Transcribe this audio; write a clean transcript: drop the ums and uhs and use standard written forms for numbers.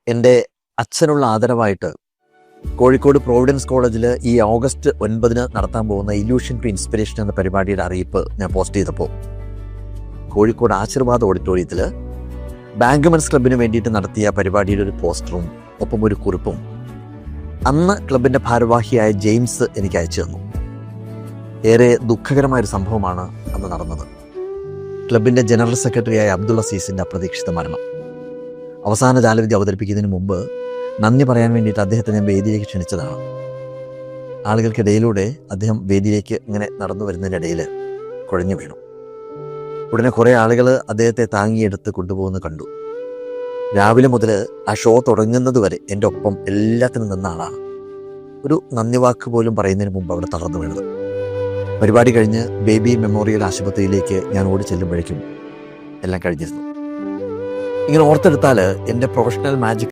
എൻ്റെ അച്ഛനുള്ള ആദരവായിട്ട് കോഴിക്കോട് പ്രോവിഡൻസ് കോളേജിൽ ഈ ഓഗസ്റ്റ് 9 നടത്താൻ പോകുന്ന ഇല്യൂഷൻ ടു ഇൻസ്പിറേഷൻ എന്ന പരിപാടിയുടെ അറിയിപ്പ് ഞാൻ പോസ്റ്റ് ചെയ്തപ്പോൾ കോഴിക്കോട് ആശീർവാദ് ഓഡിറ്റോറിയത്തിൽ ബാങ്ക്മെൻസ് ക്ലബിന് വേണ്ടിയിട്ട് നടത്തിയ പരിപാടിയുടെ ഒരു പോസ്റ്ററും ഒപ്പം ഒരു കുറിപ്പും അന്ന് ക്ലബിൻ്റെ ഭാരവാഹിയായ ജെയിംസ് എനിക്ക് അയച്ചു തന്നു. ഏറെ ദുഃഖകരമായൊരു സംഭവമാണ് അന്ന് നടന്നത്. ക്ലബിൻ്റെ ജനറൽ സെക്രട്ടറിയായ അബ്ദുൾ അസീസിൻ്റെ അപ്രതീക്ഷിത മരണം. അവസാന ജാലവിധി അവതരിപ്പിക്കുന്നതിന് മുമ്പ് നന്ദി പറയാൻ വേണ്ടിയിട്ട് അദ്ദേഹത്തെ ഞാൻ വേദിയിലേക്ക് ക്ഷണിച്ചതാണ്. ആളുകൾക്കിടയിലൂടെ അദ്ദേഹം വേദിയിലേക്ക് ഇങ്ങനെ നടന്നു വരുന്നതിനിടയിൽ കുഴഞ്ഞു വീണു. ഉടനെ കുറേ ആളുകൾ അദ്ദേഹത്തെ താങ്ങിയെടുത്ത് കൊണ്ടുപോകുന്ന കണ്ടു. രാവിലെ മുതൽ ആ ഷോ തുടങ്ങുന്നത് വരെ എൻ്റെ ഒപ്പം എല്ലാത്തിനും നിന്ന ആളാണ്. ഒരു നന്ദി വാക്ക് പോലും പറയുന്നതിന് മുമ്പ് അവിടെ തളർന്നു വീണത്. പരിപാടി കഴിഞ്ഞ് ബേബി മെമ്മോറിയൽ ആശുപത്രിയിലേക്ക് ഞാൻ ഓടി ചെല്ലുമ്പോഴേക്കും എല്ലാം കഴിഞ്ഞിരുന്നു. ഇങ്ങനെ ഓർത്തെടുത്താൽ എൻ്റെ പ്രൊഫഷണൽ മാജിക്